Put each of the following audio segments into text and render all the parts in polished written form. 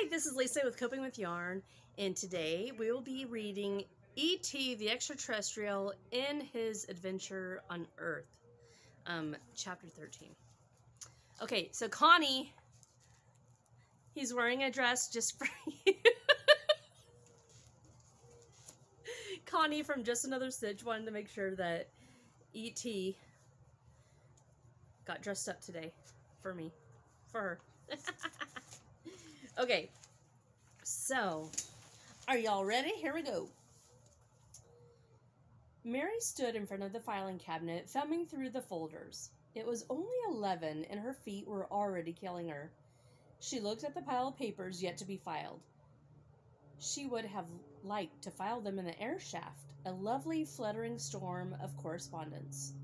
Hi, this is Lisa with Coping with Yarn, and today we will be reading E.T. the extraterrestrial in his adventure on Earth, chapter 13. Okay, so Connie, he's wearing a dress just for you. Connie from Just Another Stitch wanted to make sure that E.T. got dressed up today for me, for her. Okay, so are y'all ready? Here we go. Mary stood in front of the filing cabinet, thumbing through the folders. It was only 11, and her feet were already killing her. She looked at the pile of papers yet to be filed. She would have liked to file them in the air shaft, a lovely, fluttering storm of correspondence.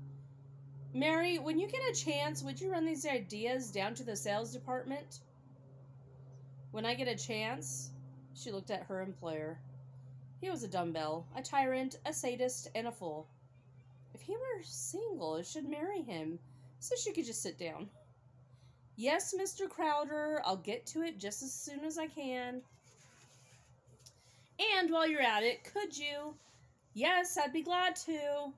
Mary, when you get a chance, would you run these ideas down to the sales department? When I get a chance? She looked at her employer. He was a dumbbell, a tyrant, a sadist, and a fool. If he were single, it should marry him, so she could just sit down. Yes, Mr. Crowder, I'll get to it just as soon as I can. And while you're at it, could you? Yes, I'd be glad to.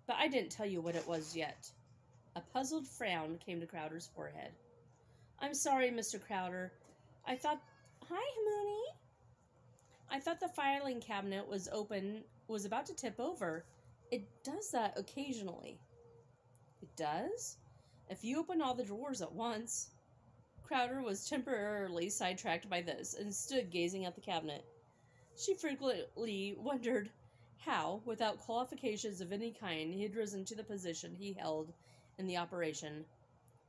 But I didn't tell you what it was yet. A puzzled frown came to Crowder's forehead. I'm sorry, Mr. Crowder. Hi, Mooney. I thought the filing cabinet was about to tip over. It does that occasionally. It does? If you open all the drawers at once. Crowder was temporarily sidetracked by this and stood gazing at the cabinet. She frequently wondered how, without qualifications of any kind, he had risen to the position he held in the operation.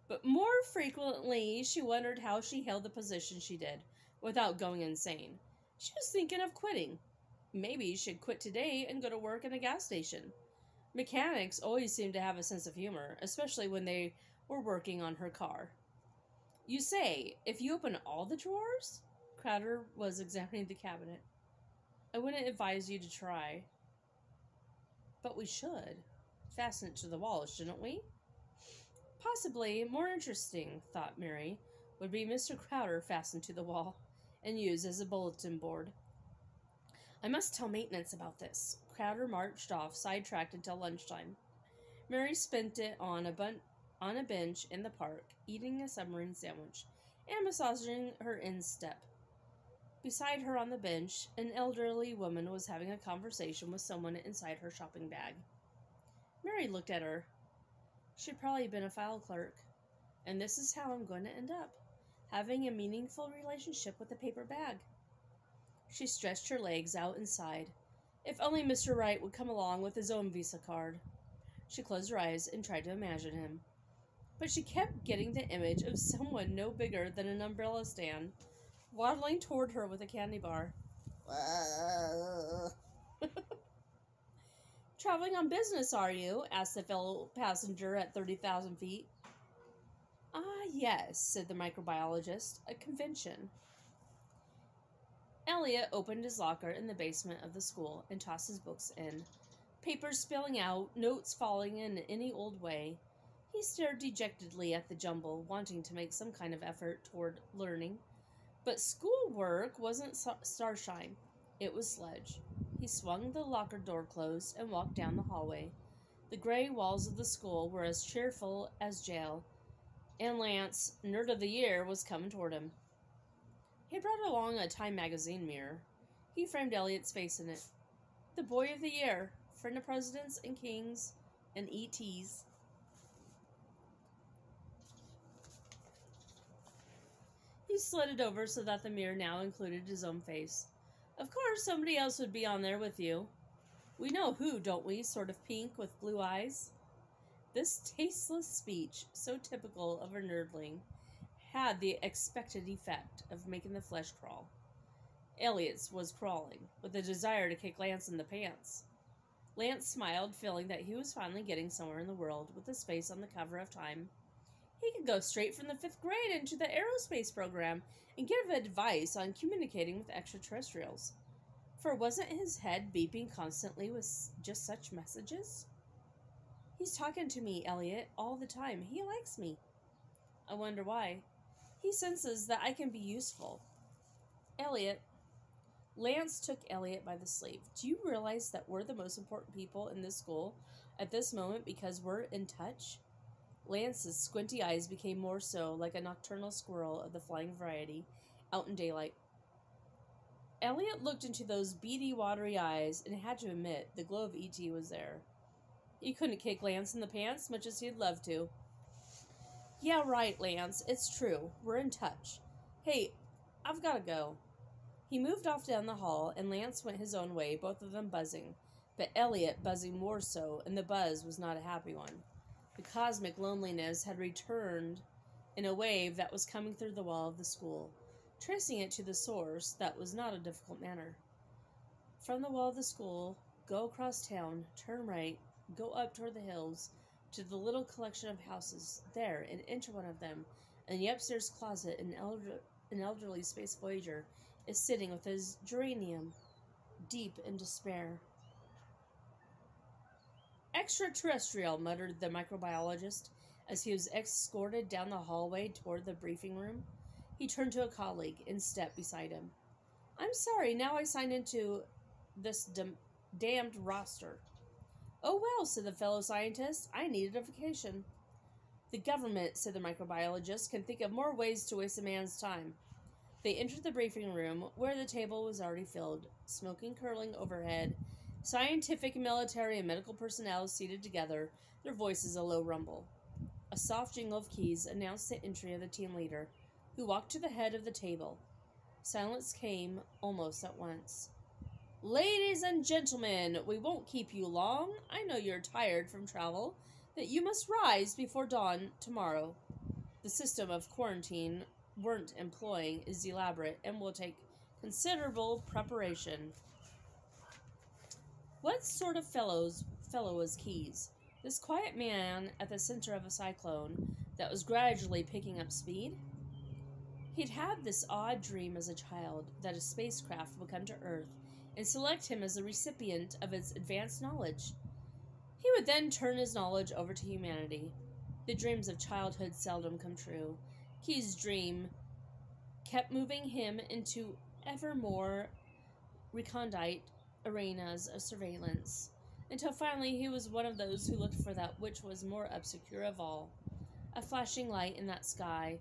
But more frequently, she wondered how she held the position she did, without going insane. She was thinking of quitting. Maybe she'd quit today and go to work in a gas station. Mechanics always seemed to have a sense of humor, especially when they were working on her car. You say, if you open all the drawers? Crowder was examining the cabinet. I wouldn't advise you to try. But we should. Fasten it to the wall, shouldn't we? Possibly more interesting, thought Mary, would be Mr. Crowder fastened to the wall and used as a bulletin board. I must tell maintenance about this. Crowder marched off, sidetracked until lunchtime. Mary spent it on a bench in the park, eating a submarine sandwich and massaging her instep. Beside her on the bench, an elderly woman was having a conversation with someone inside her shopping bag. Mary looked at her. She'd probably been a file clerk, and this is how I'm going to end up, having a meaningful relationship with a paper bag. She stretched her legs out and sighed. If only Mr. Wright would come along with his own Visa card. She closed her eyes and tried to imagine him. But she kept getting the image of someone no bigger than an umbrella stand, waddling toward her with a candy bar. Traveling on business, are you? Asked the fellow passenger at 30,000 feet. Ah, yes, said the microbiologist. A convention. Elliot opened his locker in the basement of the school and tossed his books in. Papers spilling out, notes falling in any old way. He stared dejectedly at the jumble, wanting to make some kind of effort toward learning. But schoolwork wasn't starshine. It was sledge. He swung the locker door closed and walked down the hallway. The gray walls of the school were as cheerful as jail, and Lance, Nerd of the Year, was coming toward him. He brought along a Time magazine mirror. He framed Elliot's face in it. The Boy of the Year, friend of presidents and kings and E.T.s. He slid it over so that the mirror now included his own face. Of course, somebody else would be on there with you. We know who, don't we? Sort of pink with blue eyes. This tasteless speech, so typical of a nerdling, had the expected effect of making the flesh crawl. Elliot's was crawling, with a desire to kick Lance in the pants. Lance smiled, feeling that he was finally getting somewhere in the world with a space on the cover of Time. He could go straight from the 5th grade into the aerospace program and give advice on communicating with extraterrestrials. For wasn't his head beeping constantly with just such messages? He's talking to me, Elliot, all the time. He likes me. I wonder why. He senses that I can be useful. Elliot. Lance took Elliot by the sleeve. Do you realize that we're the most important people in this school at this moment because we're in touch? Lance's squinty eyes became more so like a nocturnal squirrel of the flying variety out in daylight. Elliot looked into those beady, watery eyes and had to admit the glow of E.T. was there. He couldn't kick Lance in the pants much as he'd love to. Yeah, right, Lance. It's true. We're in touch. Hey, I've got to go. He moved off down the hall, and Lance went his own way, both of them buzzing, but Elliot buzzing more so, and the buzz was not a happy one. The cosmic loneliness had returned in a wave that was coming through the wall of the school, tracing it to the source that was not a difficult matter. From the wall of the school, go across town, turn right, go up toward the hills, to the little collection of houses there, and enter one of them. In the upstairs closet, an elderly space voyager is sitting with his geranium, deep in despair. Extra-terrestrial, muttered the microbiologist as he was escorted down the hallway toward the briefing room. He turned to a colleague and stepped beside him. I'm sorry, now I signed into this damned roster. Oh well, said the fellow scientist, I needed a vacation. The government, said the microbiologist, can think of more ways to waste a man's time. They entered the briefing room, where the table was already filled, smoking curling overhead, scientific, military, and medical personnel seated together, their voices a low rumble. A soft jingle of keys announced the entry of the team leader, who walked to the head of the table. Silence came almost at once. Ladies and gentlemen, we won't keep you long. I know you're tired from travel, that you must rise before dawn tomorrow. The system of quarantine weren't employing is elaborate and will take considerable preparation. What sort of fellow was Keyes? This quiet man at the center of a cyclone that was gradually picking up speed? He'd had this odd dream as a child that a spacecraft would come to Earth and select him as the recipient of its advanced knowledge. He would then turn his knowledge over to humanity. The dreams of childhood seldom come true. Keyes' dream kept moving him into ever more recondite arenas of surveillance, until finally he was one of those who looked for that which was more obscure of all. A flashing light in that sky,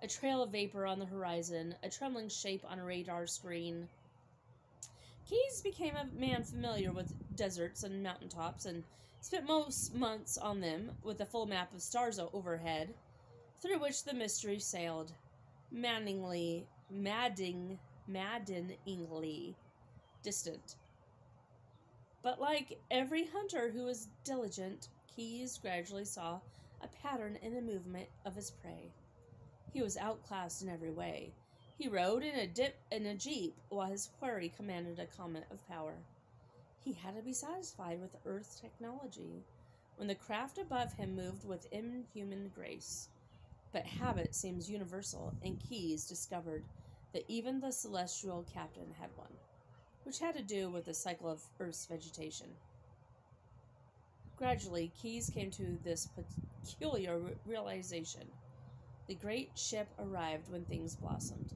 a trail of vapor on the horizon, a trembling shape on a radar screen. Keyes became a man familiar with deserts and mountaintops, and spent most months on them, with a full map of stars overhead, through which the mystery sailed, maddeningly distant. But like every hunter who was diligent, Keyes gradually saw a pattern in the movement of his prey. He was outclassed in every way. He rode in a jeep, while his quarry commanded a comet of power. He had to be satisfied with Earth's technology, when the craft above him moved with inhuman grace. But habit seems universal, and Keyes discovered that even the celestial captain had one, which had to do with the cycle of Earth's vegetation. Gradually, Keyes came to this peculiar realization. The great ship arrived when things blossomed.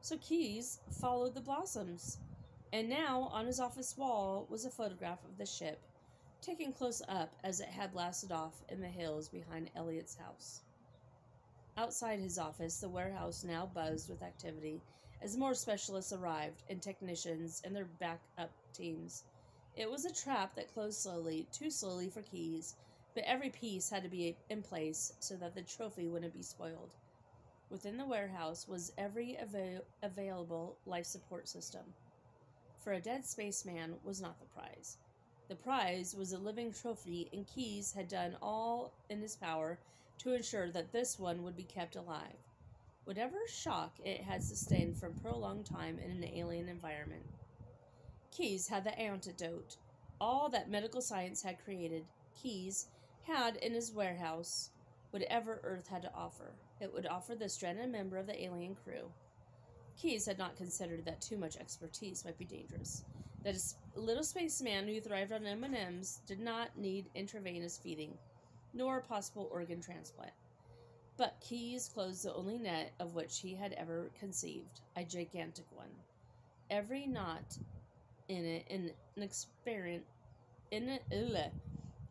So Keyes followed the blossoms, and now on his office wall was a photograph of the ship, taken close up as it had blasted off in the hills behind Elliot's house. Outside his office, the warehouse now buzzed with activity as more specialists arrived, and technicians and their backup teams. It was a trap that closed slowly, too slowly for Keyes, but every piece had to be in place so that the trophy wouldn't be spoiled. Within the warehouse was every available life support system. For a dead spaceman was not the prize. The prize was a living trophy, and Keyes had done all in his power to ensure that this one would be kept alive. Whatever shock it had sustained for a prolonged time in an alien environment. Keyes had the antidote. All that medical science had created, Keyes had in his warehouse whatever Earth had to offer. It would offer the stranded member of the alien crew. Keyes had not considered that too much expertise might be dangerous. That a little spaceman who thrived on M&Ms did not need intravenous feeding, nor a possible organ transplant. But Keyes closed the only net of which he had ever conceived, a gigantic one. Every knot in it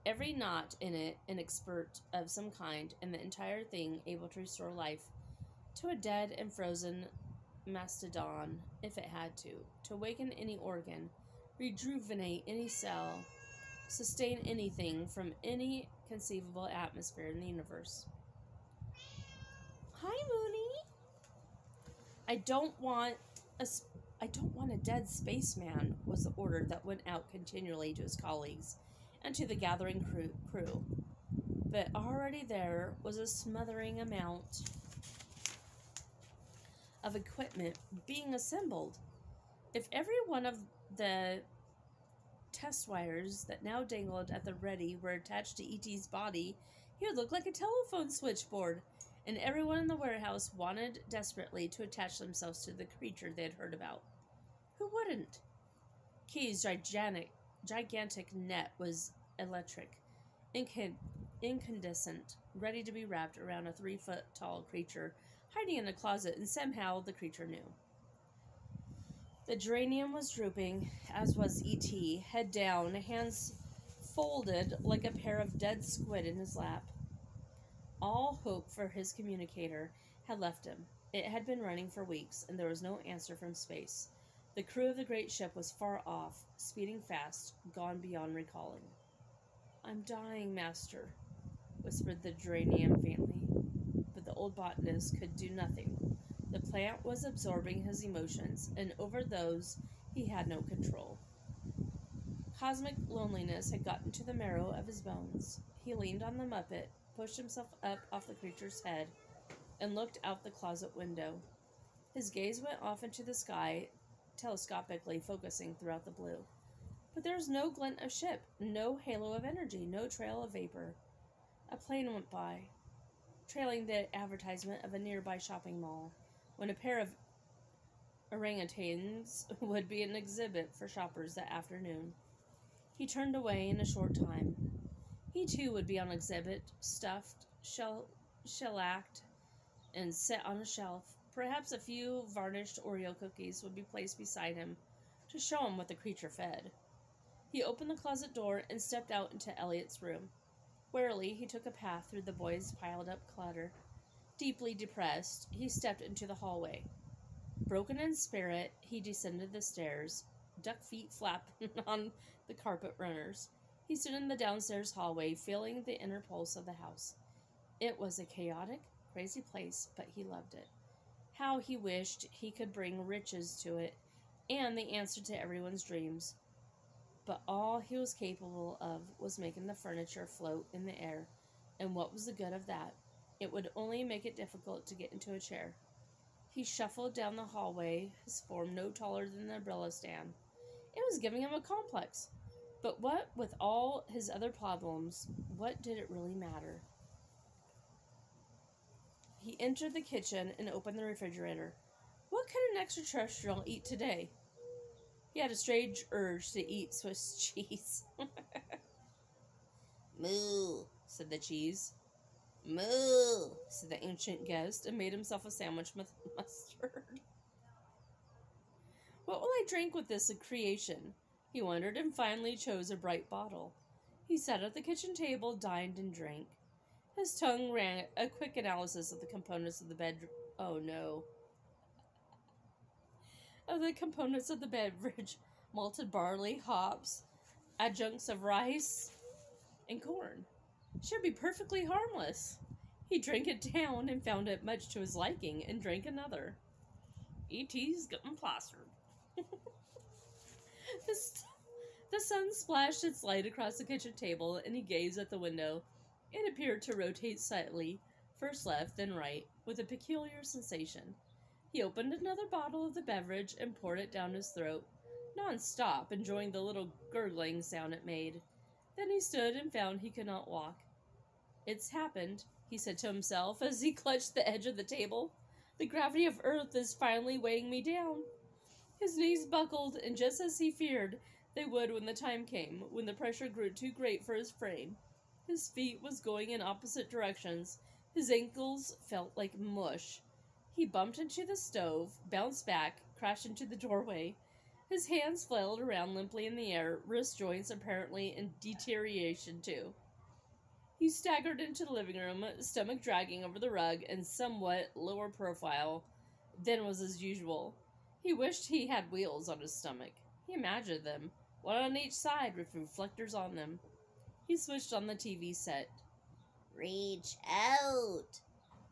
every knot in it an expert of some kind, and the entire thing able to restore life to a dead and frozen mastodon if it had to awaken any organ, rejuvenate any cell, sustain anything from any conceivable atmosphere in the universe. Hi, Mooney. I don't want a dead spaceman, was the order that went out continually to his colleagues and to the gathering crew. But already there was a smothering amount of equipment being assembled. If every one of the test wires that now dangled at the ready were attached to E.T.'s body, he would look like a telephone switchboard, and everyone in the warehouse wanted desperately to attach themselves to the creature they had heard about. Who wouldn't? Key's gigantic net was electric, incandescent, ready to be wrapped around a 3-foot-tall creature hiding in a closet, and somehow the creature knew. The geranium was drooping, as was E.T., head down, hands folded like a pair of dead squid in his lap. All hope for his communicator had left him. It had been running for weeks, and there was no answer from space. The crew of the great ship was far off, speeding fast, gone beyond recalling. "I'm dying, Master," whispered the geranium faintly. But the old botanist could do nothing. The plant was absorbing his emotions, and over those he had no control. Cosmic loneliness had gotten to the marrow of his bones. He leaned on the Muppet, pushed himself up off the creature's head, and looked out the closet window. His gaze went off into the sky, telescopically focusing throughout the blue. But there was no glint of ship, no halo of energy, no trail of vapor. A plane went by, trailing the advertisement of a nearby shopping mall, when a pair of orangutans would be an exhibit for shoppers that afternoon. He turned away in a short time. He too would be on exhibit, stuffed, shellacked, and set on a shelf. Perhaps a few varnished Oreo cookies would be placed beside him to show him what the creature fed. He opened the closet door and stepped out into Elliot's room. Warily, he took a path through the boys' piled-up clutter. Deeply depressed, he stepped into the hallway. Broken in spirit, he descended the stairs, duck feet flapping on the carpet runners. He stood in the downstairs hallway, feeling the inner pulse of the house. It was a chaotic, crazy place, but he loved it. How he wished he could bring riches to it, and the answer to everyone's dreams. But all he was capable of was making the furniture float in the air, and what was the good of that? It would only make it difficult to get into a chair. He shuffled down the hallway, his form no taller than the umbrella stand. It was giving him a complex. But what with all his other problems, what did it really matter? He entered the kitchen and opened the refrigerator. What could an extraterrestrial eat today? He had a strange urge to eat Swiss cheese. "Moo," said the cheese. "Moo," said the ancient guest, and made himself a sandwich with mustard. What will I drink with this creation? He wondered, and finally chose a bright bottle. He sat at the kitchen table, dined, and drank. His tongue ran a quick analysis of the components of the beverage: malted barley, hops, adjuncts of rice, and corn. Should be perfectly harmless. He drank it down and found it much to his liking, and drank another. E.T.'s getting plastered. The sun splashed its light across the kitchen table, and he gazed at the window. It appeared to rotate slightly, first left, then right, with a peculiar sensation. He opened another bottle of the beverage and poured it down his throat, non-stop, enjoying the little gurgling sound it made. Then he stood and found he could not walk. "It's happened," he said to himself as he clutched the edge of the table. "The gravity of Earth is finally weighing me down." His knees buckled, and just as he feared they would when the time came, when the pressure grew too great for his frame. His feet was going in opposite directions, His ankles felt like mush. He bumped into the stove, bounced back, crashed into the doorway. His hands flailed around limply in the air, wrist joints apparently in deterioration too. He staggered into the living room, stomach dragging over the rug and somewhat lower profile than was as usual. He wished he had wheels on his stomach. He imagined them, one on each side with reflectors on them. He switched on the TV set. Reach out,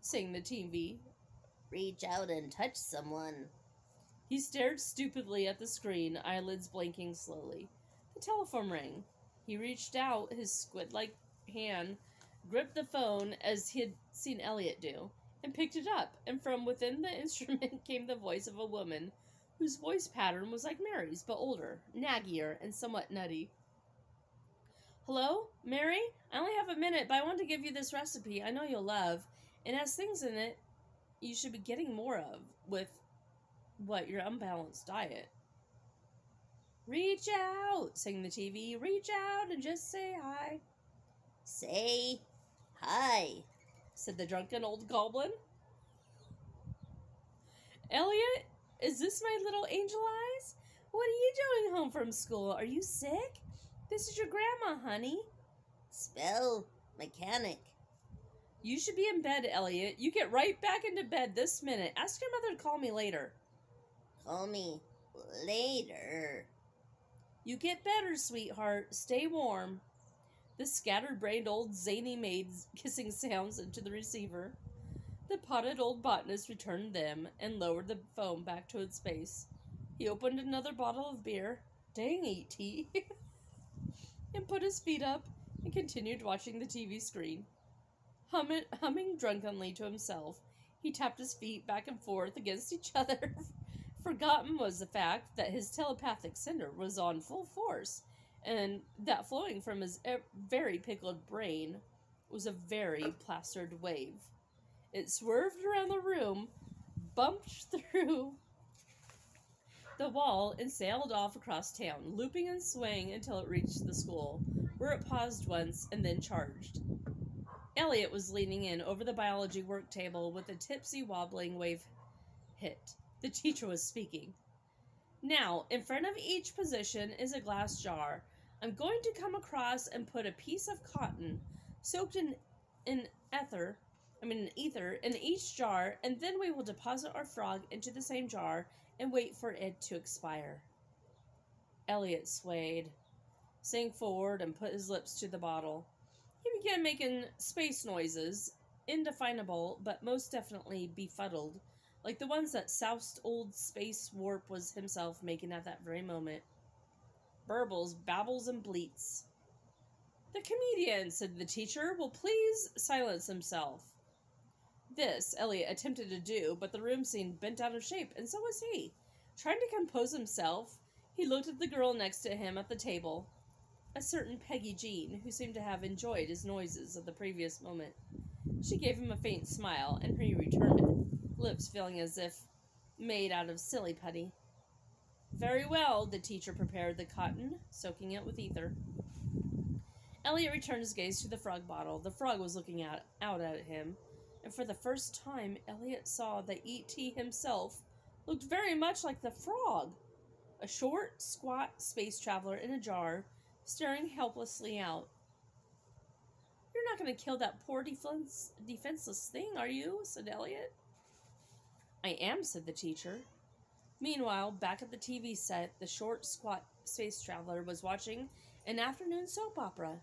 sang the TV. Reach out and touch someone. He stared stupidly at the screen, eyelids blinking slowly. The telephone rang. He reached out, his squid-like hand gripped the phone as he had seen Elliot do, and picked it up, and from within the instrument came the voice of a woman, whose voice pattern was like Mary's, but older, naggier, and somewhat nutty. Hello? Mary? I only have a minute, but I want to give you this recipe I know you'll love. It has things in it you should be getting more of with, your unbalanced diet. Reach out, sang the TV. Reach out and just say hi. Say hi, said the drunken old goblin. Elliot, is this my little angel eyes? What are you doing home from school? Are you sick? This is your grandma, honey. Spell mechanic. You should be in bed, Elliot. You get right back into bed this minute. Ask your mother to call me later. Call me later. You get better, sweetheart. Stay warm. The scattered-brained old zany maid's kissing sounds into the receiver. The potted old botanist returned them and lowered the phone back to its base. He opened another bottle of beer. Dang, E.T. and put his feet up and continued watching the TV screen. Humming drunkenly to himself, he tapped his feet back and forth against each other. Forgotten was the fact that his telepathic cinder was on full force, and that flowing from his very pickled brain was a very plastered wave. It swerved around the room, bumped through the wall, and sailed off across town, looping and swaying until it reached the school, where it paused once and then charged. Elliot was leaning in over the biology work table with a tipsy, wobbling wave hit. The teacher was speaking. Now, in front of each position is a glass jar. I'm going to come across and put a piece of cotton soaked in ether in each jar, and then we will deposit our frog into the same jar and wait for it to expire. Elliot swayed, sank forward, and put his lips to the bottle. He began making space noises, indefinable but most definitely befuddled, like the ones that soused old Space Warp was himself making at that very moment. Burbles, babbles, and bleats. The comedian, said the teacher, will please silence himself. This Elliot attempted to do, but the room seemed bent out of shape, and so was he. Trying to compose himself, he looked at the girl next to him at the table, a certain Peggy Jean, who seemed to have enjoyed his noises of the previous moment. She gave him a faint smile, and he returned it, lips feeling as if made out of silly putty. Very well, the teacher prepared the cotton, soaking it with ether. Elliot returned his gaze to the frog bottle. The frog was looking out at him, and for the first time, Elliot saw that E.T. himself looked very much like the frog. A short, squat space traveler in a jar, staring helplessly out. You're not going to kill that poor defenseless thing, are you? Said Elliot. I am, said the teacher. Meanwhile, back at the TV set, the short, squat space traveler was watching an afternoon soap opera.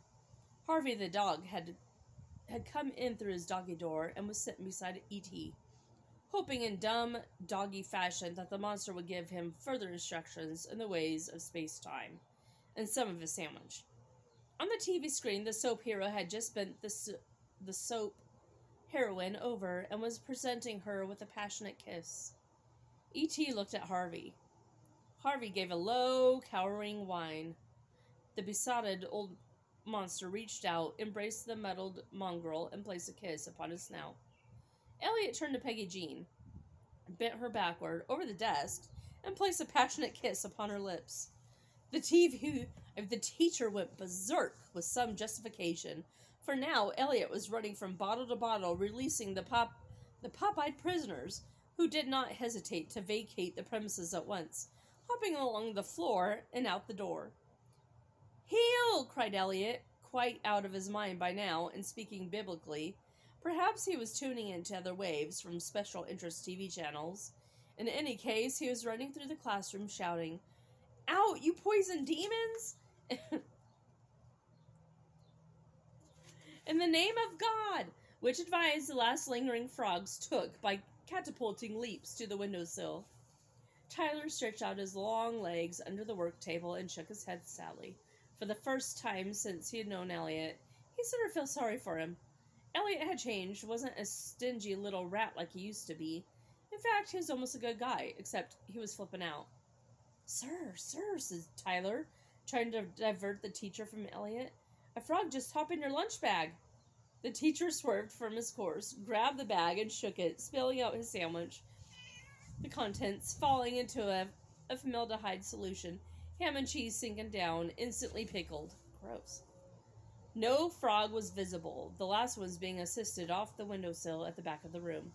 Harvey the dog had come in through his doggy door and was sitting beside E.T., hoping in dumb, doggy fashion that the monster would give him further instructions in the ways of space-time, and some of his sandwich. On the TV screen, the soap hero had just bent the soap heroine over and was presenting her with a passionate kiss. E.T. looked at Harvey. Harvey gave a low, cowering whine. The besotted old monster reached out, embraced the muddled mongrel, and placed a kiss upon his snout. Elliot turned to Peggy Jean, bent her backward over the desk, and placed a passionate kiss upon her lips. The teacher went berserk with some justification, For now, Elliot was running from bottle to bottle, releasing the pop-eyed prisoners, who did not hesitate to vacate the premises at once, hopping along the floor and out the door. "Heel!" cried Elliot, quite out of his mind by now, and speaking biblically. Perhaps he was tuning into other waves from special interest TV channels. In any case, he was running through the classroom shouting, "Out, you poison demons!" "In the name of God!" which advised the last lingering frogs took by catapulting leaps to the windowsill. Tyler stretched out his long legs under the work table and shook his head sadly. For the first time since he had known Elliot, he sort of felt sorry for him. Elliot had changed, wasn't a stingy little rat like he used to be. In fact, he was almost a good guy, except he was flipping out. Sir, said Tyler, trying to divert the teacher from Elliot. "A frog just hopped in your lunch bag." The teacher swerved from his course, grabbed the bag, and shook it, spilling out his sandwich, the contents falling into a formaldehyde solution, ham and cheese sinking down, instantly pickled. Gross. No frog was visible, the last ones being assisted off the windowsill at the back of the room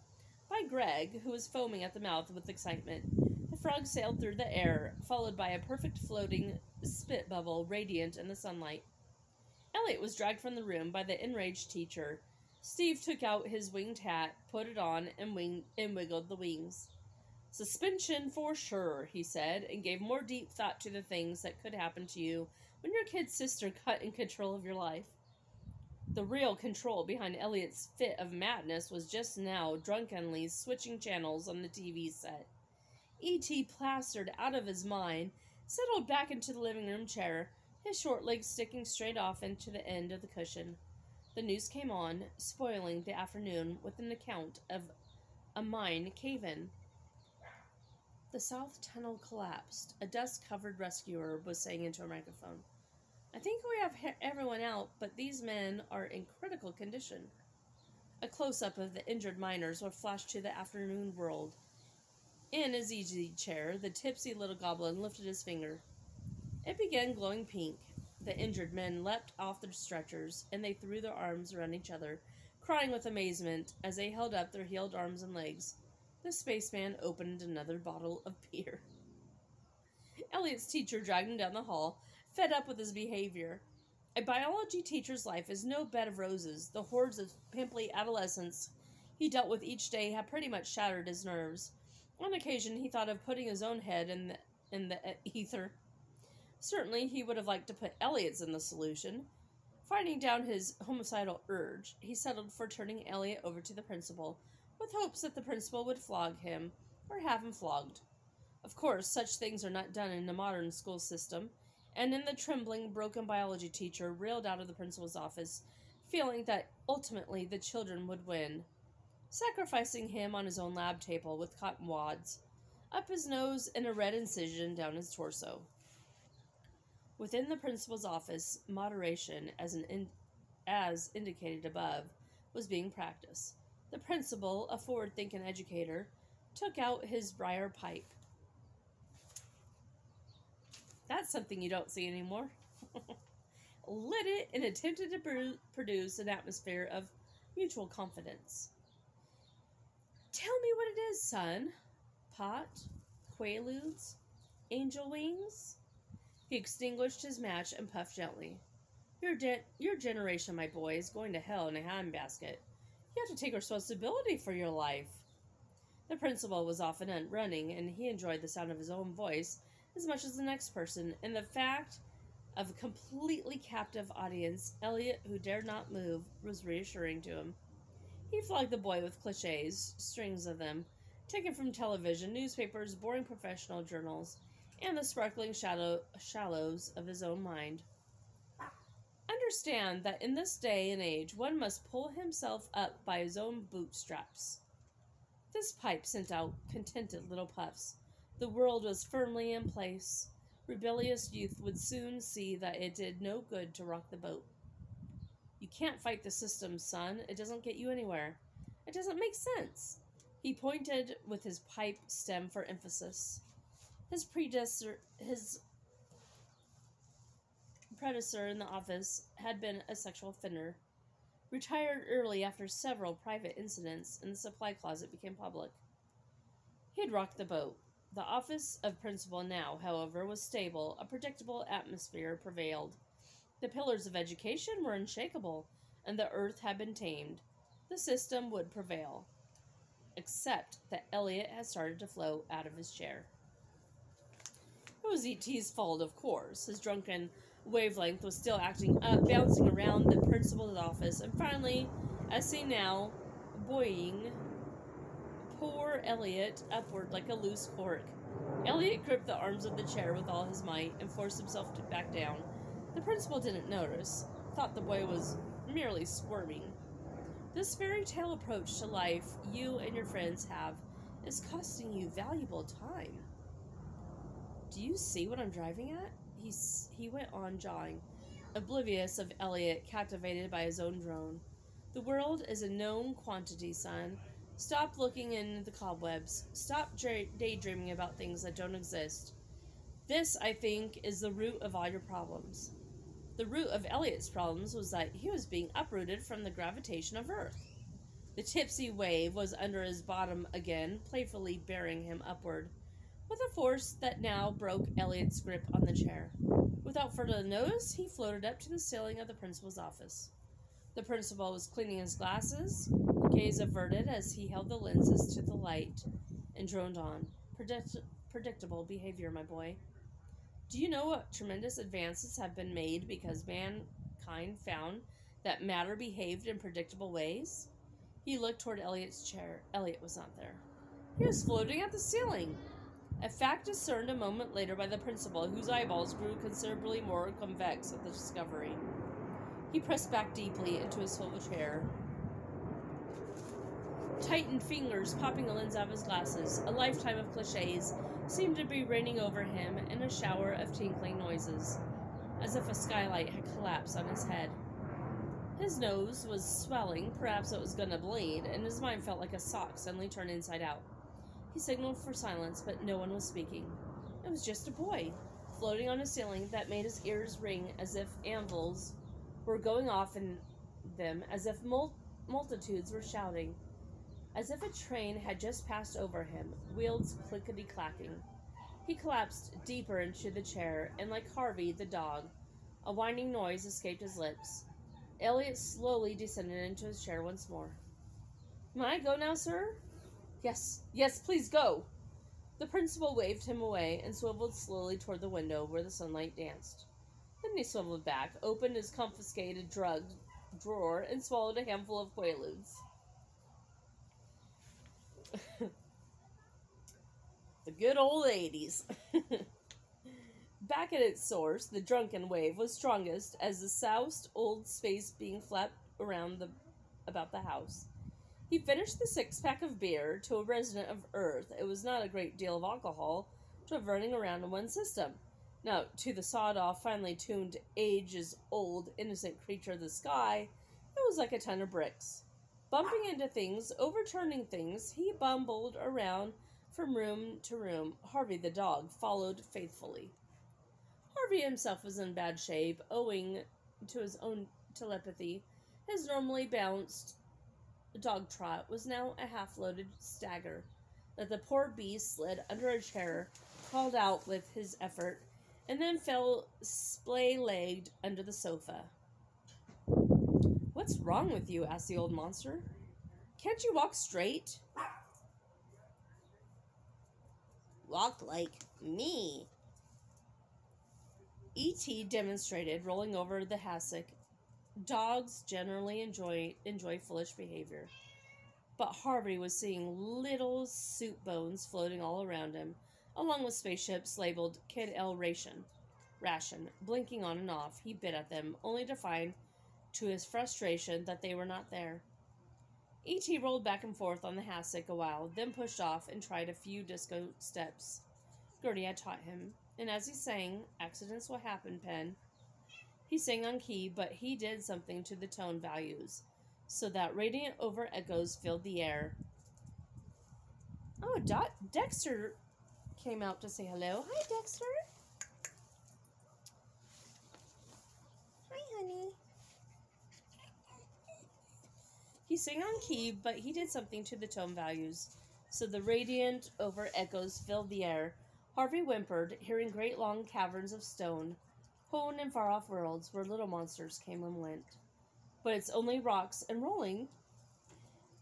by Greg, who was foaming at the mouth with excitement. The frog sailed through the air, followed by a perfect floating spit bubble radiant in the sunlight. Elliot was dragged from the room by the enraged teacher. Steve took out his winged hat, put it on, and wiggled the wings. "Suspension for sure," he said, and gave more deep thought to the things that could happen to you when your kid sister got in control of your life. The real control behind Elliot's fit of madness was just now drunkenly switching channels on the TV set. E.T. plastered out of his mind, settled back into the living room chair, his short legs sticking straight off into the end of the cushion. The news came on, spoiling the afternoon with an account of a mine cave-in. "The south tunnel collapsed," a dust-covered rescuer was saying into a microphone. "I think we have everyone out, but these men are in critical condition." A close-up of the injured miners would flash to the afternoon world. In his easy chair, the tipsy little goblin lifted his finger. It began glowing pink. The injured men leapt off their stretchers, and they threw their arms around each other, crying with amazement as they held up their healed arms and legs. The spaceman opened another bottle of beer. Elliot's teacher dragged him down the hall, fed up with his behavior. A biology teacher's life is no bed of roses. The hordes of pimply adolescents he dealt with each day had pretty much shattered his nerves. On occasion, he thought of putting his own head in the ether. Certainly, he would have liked to put Elliot's in the solution. Fighting down his homicidal urge, he settled for turning Elliot over to the principal, with hopes that the principal would flog him, or have him flogged. Of course, such things are not done in the modern school system, and then the trembling, broken biology teacher reeled out of the principal's office, feeling that ultimately the children would win, sacrificing him on his own lab table with cotton wads, up his nose and a red incision down his torso. Within the principal's office, moderation, as indicated above, was being practiced. The principal, a forward-thinking educator, took out his briar pipe. That's something you don't see anymore. Lit it and attempted to produce an atmosphere of mutual confidence. "Tell me what it is, son. Pot? Quaaludes? Angel wings?" He extinguished his match and puffed gently. Your generation, my boy, is going to hell in a handbasket. You have to take responsibility for your life." The principal was off and running, and he enjoyed the sound of his own voice as much as the next person, and the fact of a completely captive audience, Elliot, who dared not move, was reassuring to him. He flogged the boy with cliches, strings of them, taken from television, newspapers, boring professional journals, and the sparkling shallows of his own mind. Understand that in this day and age, one must pull himself up by his own bootstraps. This pipe sent out contented little puffs. The world was firmly in place. Rebellious youth would soon see that it did no good to rock the boat. "You can't fight the system, son. It doesn't get you anywhere. It doesn't make sense." He pointed with his pipe stem for emphasis. His predecessor in the office had been a sexual offender. retired early after several private incidents in the supply closet became public. He had rocked the boat. The office of principal now, however, was stable. A predictable atmosphere prevailed. The pillars of education were unshakable, and the earth had been tamed. The system would prevail, except that Elliot had started to float out of his chair. It was E.T.'s fault, of course. His drunken wavelength was still acting up, bouncing around the principal's office, and finally, as seen now, buoying poor Elliot upward like a loose cork. Elliot gripped the arms of the chair with all his might and forced himself back down. The principal didn't notice, thought the boy was merely squirming. This fairy tale approach to life you and your friends have is costing you valuable time. Do you see what I'm driving at? He went on jawing, oblivious of Elliot, captivated by his own drone. The world is a known quantity, son. Stop looking in the cobwebs. Stop daydreaming about things that don't exist. This, I think, is the root of all your problems. The root of Elliot's problems was that he was being uprooted from the gravitation of Earth. The tipsy wave was under his bottom again, playfully bearing him upward, with a force that now broke Elliot's grip on the chair. Without further notice, he floated up to the ceiling of the principal's office. The principal was cleaning his glasses, gaze averted as he held the lenses to the light, and droned on. Predictable behavior, my boy. Do you know what tremendous advances have been made because mankind found that matter behaved in predictable ways? He looked toward Elliot's chair. Elliot was not there. He was floating at the ceiling. A fact discerned a moment later by the principal, whose eyeballs grew considerably more convex at the discovery. He pressed back deeply into his swivel chair, tightened fingers popping the lens out of his glasses. A lifetime of cliches seemed to be raining over him in a shower of tinkling noises, as if a skylight had collapsed on his head. His nose was swelling, perhaps it was gonna bleed, and his mind felt like a sock suddenly turned inside out. He signaled for silence, but no one was speaking. It was just a boy, floating on a ceiling that made his ears ring as if anvils were going off in them, as if multitudes were shouting, as if a train had just passed over him, wheels clickety-clacking. He collapsed deeper into the chair, and like Harvey the dog, a whining noise escaped his lips. Elliot slowly descended into his chair once more. May I go now, sir? Yes, please go. The principal waved him away and swiveled slowly toward the window where the sunlight danced. Then he swiveled back, opened his confiscated drug drawer, and swallowed a handful of Quaaludes. The good old 80s. Back at its source, the drunken wave was strongest as the soused old space being flapped around about the house. He finished the six-pack of beer. To a resident of Earth, it was not a great deal of alcohol to have running around in one system. Now, to the sawed-off, finely tuned, ages-old, innocent creature of the sky, it was like a ton of bricks. Bumping into things, overturning things, he bumbled around from room to room. Harvey the dog followed faithfully. Harvey himself was in bad shape, owing to his own telepathy. His normally balanced dog trot was now a half-loaded stagger that the poor beast slid under a chair, crawled out with his effort, and then fell splay-legged under the sofa. What's wrong with you? Asked the old monster. Can't you walk straight? Walk like me. E.T. demonstrated, rolling over the hassock. Dogs generally enjoy foolish behavior. But Harvey was seeing little soup bones floating all around him, along with spaceships labeled Kid L Ration. Blinking on and off, he bit at them, only to find, to his frustration, that they were not there. E.T. rolled back and forth on the hassock a while, then pushed off and tried a few disco steps Gertie had taught him, and as he sang, accidents will happen, Pen. He sang on key, but he did something to the tone values, so that radiant over echoes filled the air. Oh, Dexter came out to say hello. Hi, Dexter. Hi, honey. He sang on key, but he did something to the tone values, so the radiant over echoes filled the air. Harvey whimpered, hearing great long caverns of stone, hone in far-off worlds where little monsters came and went. But it's only rocks and rolling.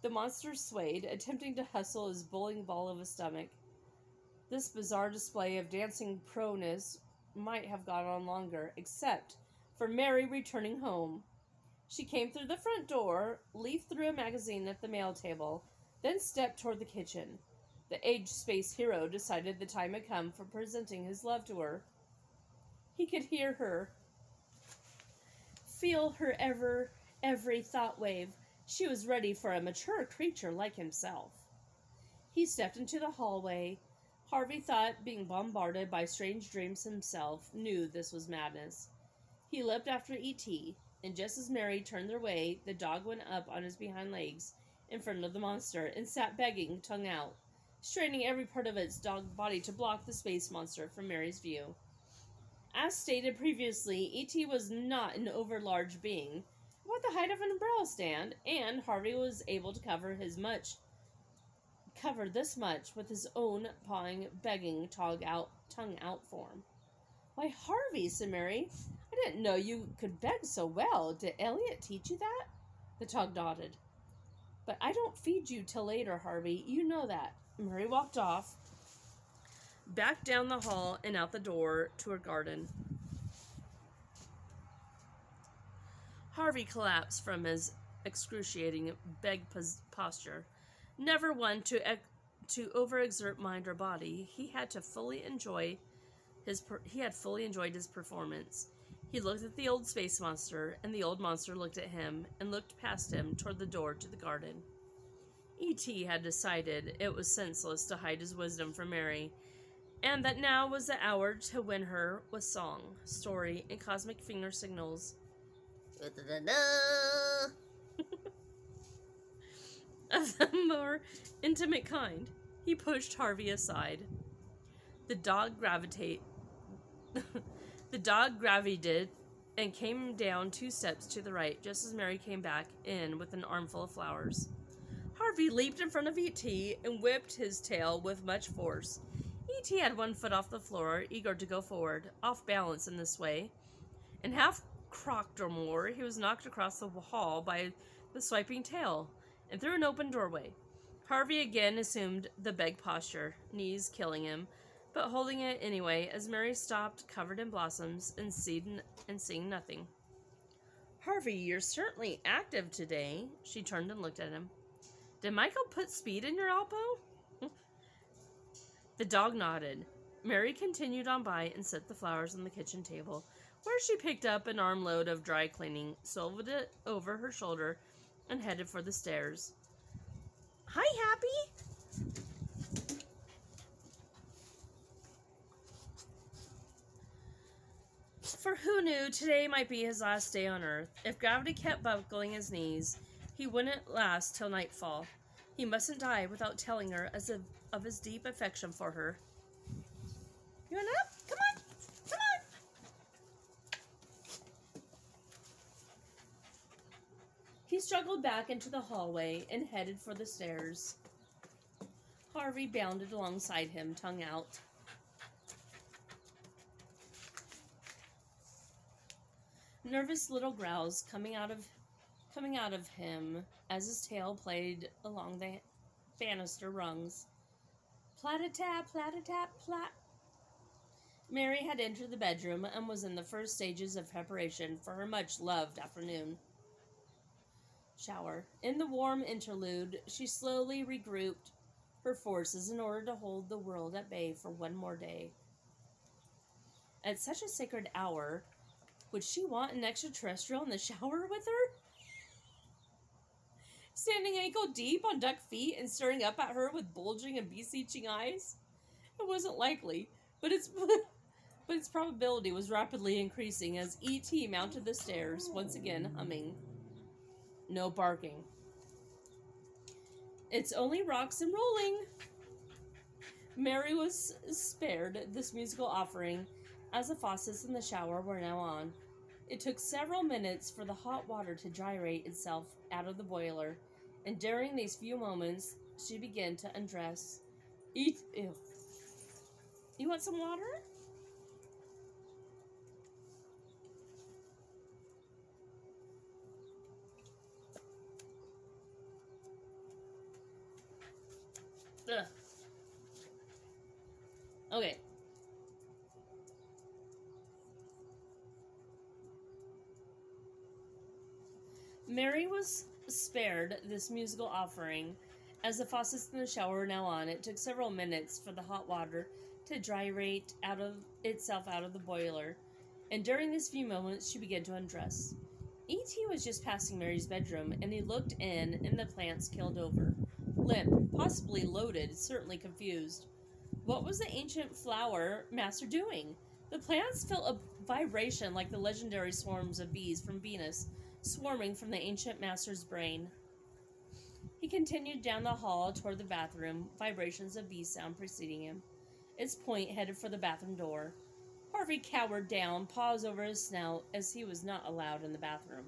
The monster swayed, attempting to hustle his bowling ball of a stomach. This bizarre display of dancing proness might have gone on longer, except for Mary returning home. She came through the front door, leafed through a magazine at the mail table, then stepped toward the kitchen. The aged space hero decided the time had come for presenting his love to her. He could hear her, feel her every thought wave. She was ready for a mature creature like himself. He stepped into the hallway. Harvey thought, being bombarded by strange dreams himself, knew this was madness. He leapt after E.T., and just as Mary turned their way, the dog went up on his behind legs in front of the monster and sat begging, tongue out, straining every part of its dog body to block the space monster from Mary's view. As stated previously, E.T. was not an overlarge being, about the height of an umbrella stand, and Harvey was able to cover this much with his own pawing, begging, tongue out form. "Why, Harvey," said Mary, "I didn't know you could beg so well. Did Elliot teach you that?" The dog nodded. "But I don't feed you till later, Harvey. You know that." Mary walked off, back down the hall and out the door to her garden. Harvey collapsed from his excruciating beg posture. Never one to overexert mind or body, he had fully enjoyed his performance. He looked at the old space monster, and the old monster looked at him, and looked past him toward the door to the garden. E.T. had decided it was senseless to hide his wisdom from Mary, and that now was the hour to win her with song, story, and cosmic finger signals. Of the more intimate kind. He pushed Harvey aside. The dog gravitated and came down 2 steps to the right, just as Mary came back in with an armful of flowers. Harvey leaped in front of E.T. and whipped his tail with much force. E.T. had 1 foot off the floor, eager to go forward, off balance in this way, and half crocked or more, he was knocked across the hall by the swiping tail and through an open doorway. Harvey again assumed the beg posture, knees killing him, but holding it anyway as Mary stopped, covered in blossoms, and seeing nothing. "Harvey, you're certainly active today." She turned and looked at him. "Did Michael put speed in your elbow?" The dog nodded. Mary continued on by and set the flowers on the kitchen table, where she picked up an armload of dry cleaning, sold it over her shoulder, and headed for the stairs. "Hi, Happy!" For who knew today might be his last day on Earth? If gravity kept buckling his knees, he wouldn't last till nightfall. He mustn't die without telling her of his deep affection for her. "You want up? Come on! Come on!" He struggled back into the hallway and headed for the stairs. Harvey bounded alongside him, tongue out. Nervous little growls coming out of him as his tail played along the banister rungs. Plat-a-tap, plat-a-tap, plat. Mary had entered the bedroom and was in the first stages of preparation for her much-loved afternoon shower. In the warm interlude, she slowly regrouped her forces in order to hold the world at bay for one more day. At such a sacred hour, would she want an extraterrestrial in the shower with her? Standing ankle deep on duck feet and staring up at her with bulging and beseeching eyes? It wasn't likely, but its probability was rapidly increasing as E.T. mounted the stairs, once again humming. No barking. "It's only rocks and rolling." Mary was spared this musical offering, as the faucets in the shower were now on. It took several minutes for the hot water to gyrate itself out of the boiler, And during these few moments, she began to undress. Eat. Ew. You want some water? Ugh. Okay. Mary was spared this musical offering. As the faucets in the shower were now on, it took several minutes for the hot water to gyrate itself out of the boiler, and during these few moments she began to undress. E.T. was just passing Mary's bedroom, and he looked in, and the plants keeled over. Limp, possibly loaded, certainly confused. What was the ancient flower master doing? The plants felt a vibration like the legendary swarms of bees from Venus, swarming from the ancient master's brain. He continued down the hall toward the bathroom, vibrations of bee sound preceding him. Its point headed for the bathroom door. Harvey cowered down, paws over his snout, as he was not allowed in the bathroom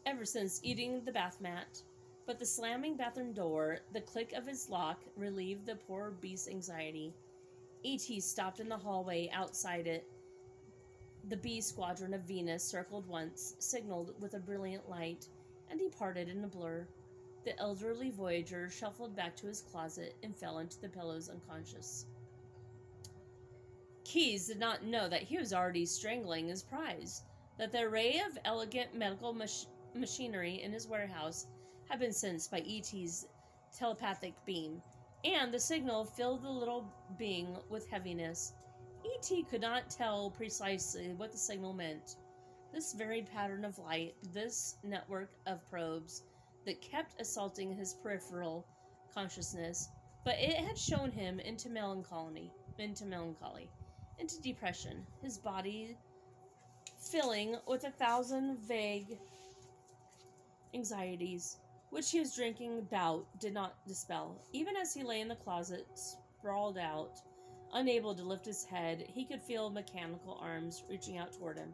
ever since eating the bath mat. But the slamming bathroom door, the click of its lock, relieved the poor beast's anxiety. E.T. stopped in the hallway outside it. The bee squadron of Venus circled once, signaled with a brilliant light, and departed in a blur. The elderly voyager shuffled back to his closet and fell into the pillows unconscious. Keyes did not know that he was already strangling his prize, that the array of elegant medical machinery in his warehouse had been sensed by E.T.'s telepathic beam, and the signal filled the little being with heaviness. E.T. could not tell precisely what the signal meant. This varied pattern of light, this network of probes that kept assaulting his peripheral consciousness, but it had shown him into melancholy, into depression, his body filling with 1,000 vague anxieties, which his drinking bout did not dispel. Even as he lay in the closet, sprawled out, unable to lift his head, he could feel mechanical arms reaching out toward him,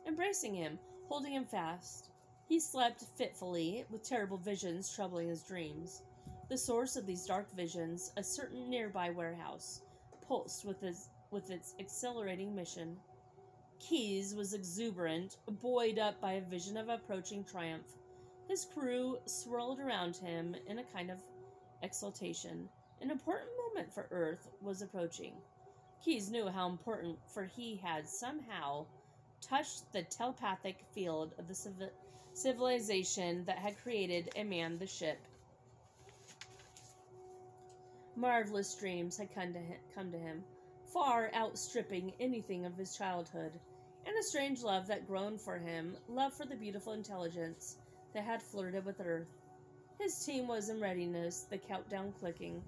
embracing him, holding him fast. He slept fitfully, with terrible visions troubling his dreams. The source of these dark visions, a certain nearby warehouse, pulsed with its accelerating mission. Keyes was exuberant, buoyed up by a vision of approaching triumph. His crew swirled around him in a kind of exultation. An important moment for Earth was approaching. Keyes knew how important, for he had somehow touched the telepathic field of the civilization that had created and manned the ship. Marvelous dreams had come to him, far outstripping anything of his childhood, and a strange love that groaned for him, love for the beautiful intelligence that had flirted with Earth. His team was in readiness, the countdown clicking,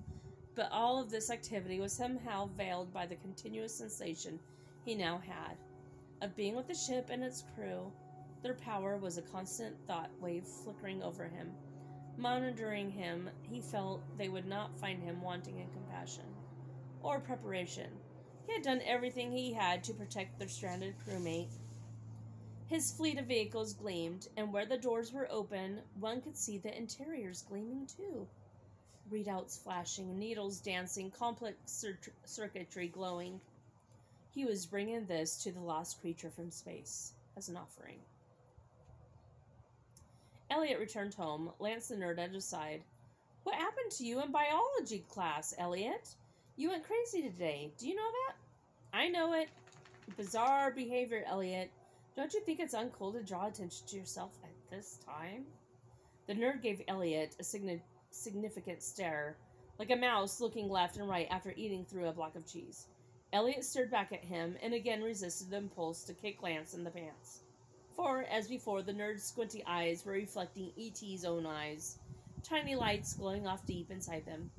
but all of this activity was somehow veiled by the continuous sensation he now had of being with the ship and its crew. Their power was a constant thought wave flickering over him. Monitoring him, he felt they would not find him wanting in compassion or preparation. He had done everything he had to protect their stranded crewmate. His fleet of vehicles gleamed, and where the doors were open, one could see the interiors gleaming too. Readouts flashing, needles dancing, complex circuitry glowing. He was bringing this to the lost creature from space as an offering. Elliot returned home. Lance the nerd at his side. What happened to you in biology class, Elliot? You went crazy today. Do you know that? I know it. Bizarre behavior, Elliot. Don't you think it's uncool to draw attention to yourself at this time? The nerd gave Elliot a significant stare, like a mouse looking left and right after eating through a block of cheese. Elliot stared back at him and again resisted the impulse to kick Lance in the pants. For, as before, the nerd's squinty eyes were reflecting E.T.'s own eyes, tiny lights glowing off deep inside them.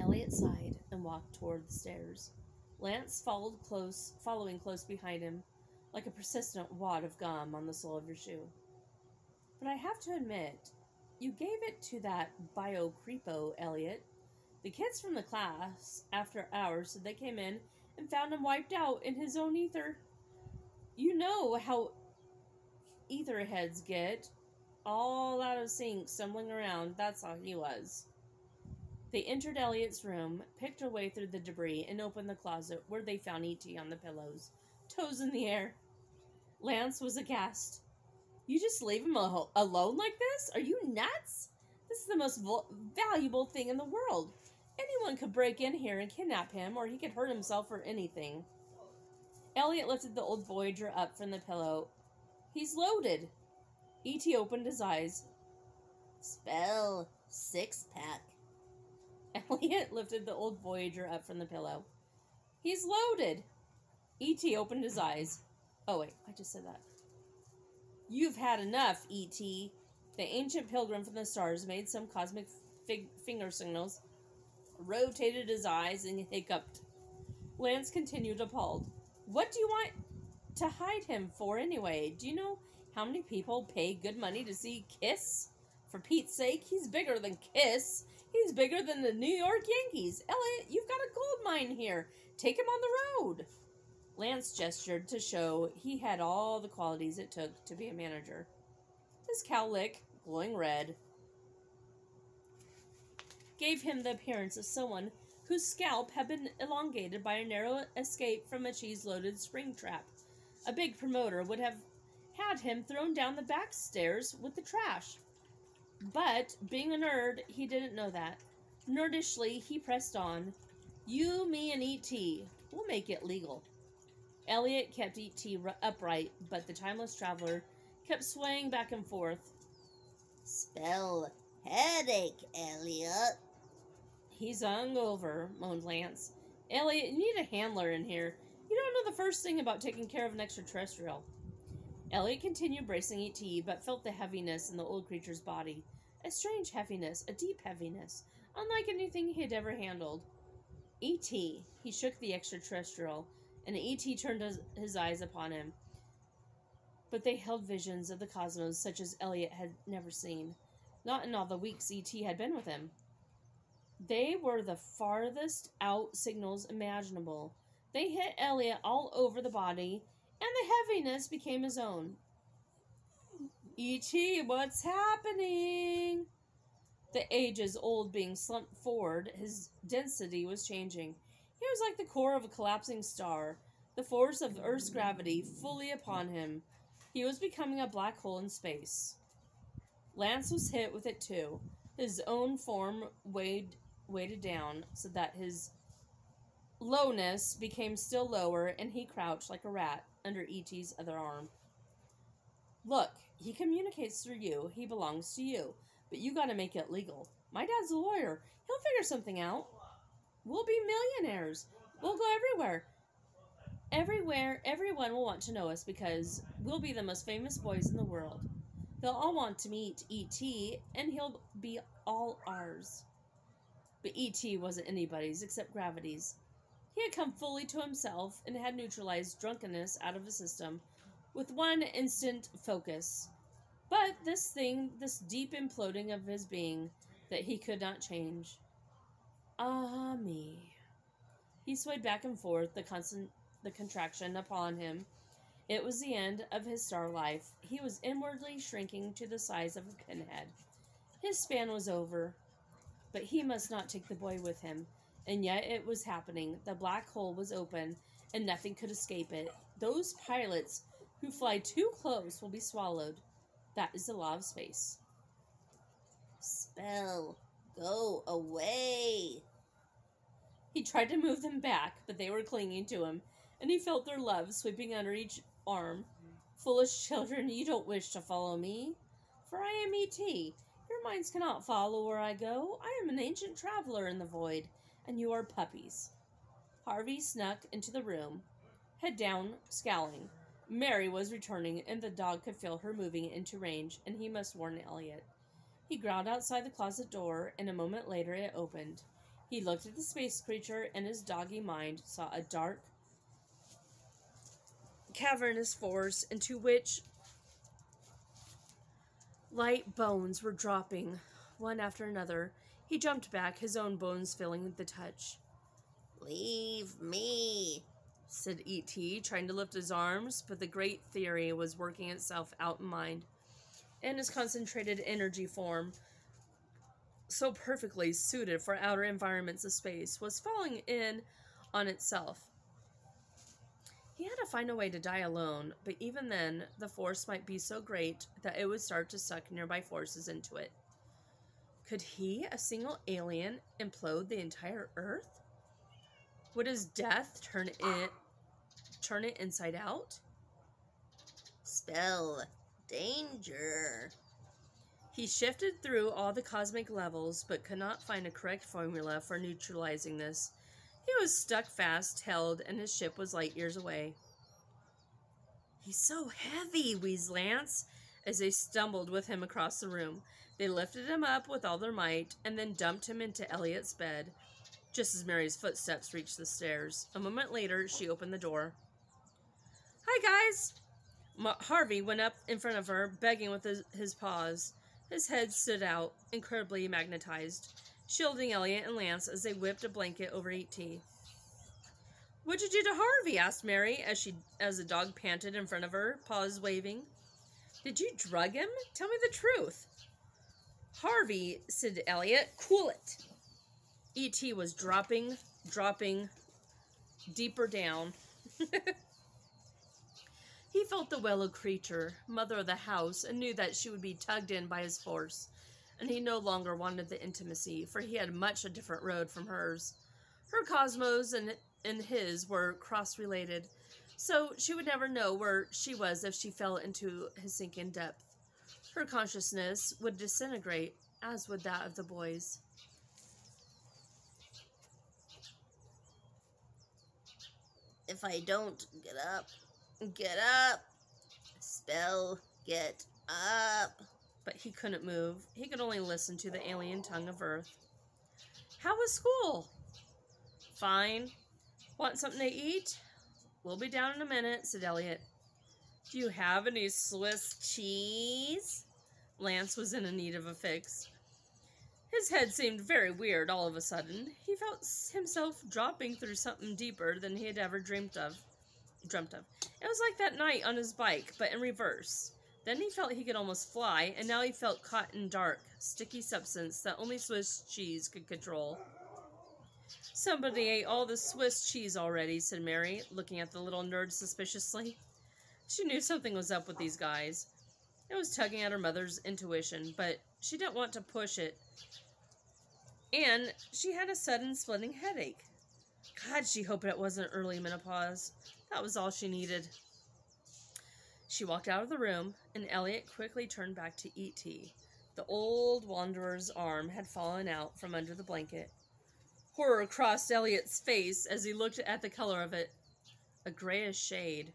Elliot sighed and walked toward the stairs. Lance following close behind him, like a persistent wad of gum on the sole of your shoe. But I have to admit, you gave it to that bio-creepo, Elliot. The kids from the class, after hours, said they came in and found him wiped out in his own ether. You know how ether heads get. all out of sync, stumbling around. That's how he was. They entered Elliot's room, picked her way through the debris, and opened the closet, where they found E.T. on the pillows, toes in the air. Lance was aghast. You just leave him alone like this? Are you nuts? This is the most valuable thing in the world. Anyone could break in here and kidnap him, or he could hurt himself or anything. Elliot lifted the old Voyager up from the pillow. He's loaded. E.T. opened his eyes. Spell 6-pack. Elliot lifted the old Voyager up from the pillow. He's loaded. E.T. opened his eyes. Oh, wait, I just said that. You've had enough, E.T. The ancient pilgrim from the stars made some cosmic finger signals, rotated his eyes, and hiccuped. Lance continued appalled. What do you want to hide him for anyway? Do you know how many people pay good money to see Kiss? For Pete's sake, he's bigger than Kiss. He's bigger than the New York Yankees. Elliot, you've got a gold mine here. Take him on the road. Lance gestured to show he had all the qualities it took to be a manager. His cowlick, glowing red, gave him the appearance of someone whose scalp had been elongated by a narrow escape from a cheese-loaded spring trap. A big promoter would have had him thrown down the back stairs with the trash. But, being a nerd, he didn't know that. Nerdishly, he pressed on. You, me, and E.T. We'll make it legal. Elliot kept E.T. upright, but the timeless traveler kept swaying back and forth. Spell headache, Elliot. He's hungover, moaned Lance. Elliot, you need a handler in here. You don't know the first thing about taking care of an extraterrestrial. Elliot continued bracing E.T., but felt the heaviness in the old creature's body. A strange heaviness, a deep heaviness, unlike anything he had ever handled. E.T. He shook the extraterrestrial, and E.T. turned his eyes upon him. But they held visions of the cosmos such as Elliot had never seen, not in all the weeks E.T. had been with him. They were the farthest out signals imaginable. They hit Elliot all over the body, and the heaviness became his own. E.T., what's happening? The ages-old being slumped forward, his density was changing. He was like the core of a collapsing star, the force of Earth's gravity fully upon him. He was becoming a black hole in space. Lance was hit with it too. His own form weighted down so that his lowness became still lower, and he crouched like a rat under E.T.'s other arm. Look, he communicates through you. He belongs to you. But you gotta make it legal. My dad's a lawyer. He'll figure something out. We'll be millionaires. We'll go everywhere. Everyone will want to know us because we'll be the most famous boys in the world. They'll all want to meet E.T., and he'll be all ours. But E.T. wasn't anybody's except gravity's. He had come fully to himself and had neutralized drunkenness out of his system with one instant focus. But this deep imploding of his being that he could not change. Ah, me. He swayed back and forth, the contraction upon him. It was the end of his star life. He was inwardly shrinking to the size of a pinhead. His span was over, but he must not take the boy with him. And yet it was happening. The black hole was open, and nothing could escape it. Those pilots who fly too close will be swallowed. That is the law of space. Spell, go away. He tried to move them back, but they were clinging to him, and he felt their love sweeping under each arm. Foolish children, you don't wish to follow me, for I am E.T. Your minds cannot follow where I go. I am an ancient traveler in the void, and you are puppies. Harvey snuck into the room, head down, scowling. Mary was returning, and the dog could feel her moving into range, and he must warn Elliot. He growled outside the closet door, and a moment later it opened. He looked at the space creature, and his doggy mind saw a dark, cavernous force into which light bones were dropping, one after another. He jumped back, his own bones filling the touch. Leave me, said E.T., trying to lift his arms, but the great theory was working itself out in mind. and his concentrated energy form, so perfectly suited for outer environments of space, was falling in on itself. He had to find a way to die alone, but even then, the force might be so great that it would start to suck nearby forces into it. Could he, a single alien, implode the entire Earth? Would his death turn it inside out? Spell danger. He shifted through all the cosmic levels, but could not find a correct formula for neutralizing this. He was stuck fast, held, and his ship was light years away. "He's so heavy," wheezed Lance, as they stumbled with him across the room. They lifted him up with all their might, and then dumped him into Elliot's bed, just as Mary's footsteps reached the stairs. A moment later, she opened the door. "Hi, guys!" Harvey went up in front of her, begging with his paws. His head stood out, incredibly magnetized, shielding Elliot and Lance as they whipped a blanket over E.T. "What'd you do to Harvey?" asked Mary as the dog panted in front of her, paws waving. "Did you drug him? Tell me the truth." "Harvey," said Elliot, "cool it." E.T. was dropping deeper down. He felt the willow creature, mother of the house, and knew that she would be tugged in by his force, and he no longer wanted the intimacy, for he had much a different road from hers. Her cosmos and his were cross-related, so she would never know where she was if she fell into his sinking depth. Her consciousness would disintegrate, as would that of the boys. If I don't get up. Spell get up. But he couldn't move. He could only listen to the alien tongue of Earth. "How was school?" "Fine. Want something to eat?" "We'll be down in a minute," said Elliot. "Do you have any Swiss cheese?" Lance was in need of a fix. His head seemed very weird all of a sudden. He felt himself dropping through something deeper than he had ever dreamt of. It was like that night on his bike, but in reverse. Then he felt he could almost fly, and now he felt caught in dark, sticky substance that only Swiss cheese could control. "Somebody ate all the Swiss cheese already," said Mary, looking at the little nerd suspiciously. She knew something was up with these guys. It was tugging at her mother's intuition, but she didn't want to push it. And she had a sudden splitting headache. God, she hoped it wasn't early menopause. That was all she needed. She walked out of the room, and Elliot quickly turned back to E.T. The old wanderer's arm had fallen out from under the blanket. Horror crossed Elliot's face as he looked at the color of it, a grayish shade,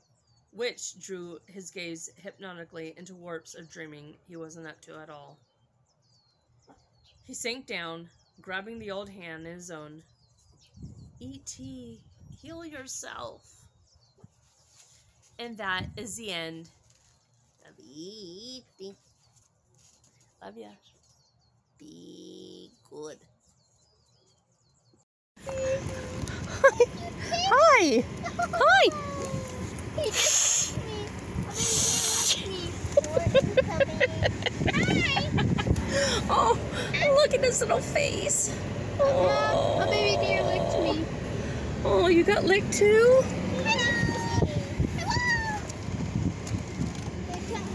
which drew his gaze hypnotically into warps of dreaming he wasn't up to at all. He sank down, grabbing the old hand in his own. "E.T., heal yourself." And that is the end. Love E.T. Love ya. Be good. Hi! Hi! He just touched me. Hi! Oh, look at his little face. A baby deer licked me. Oh, you got licked too?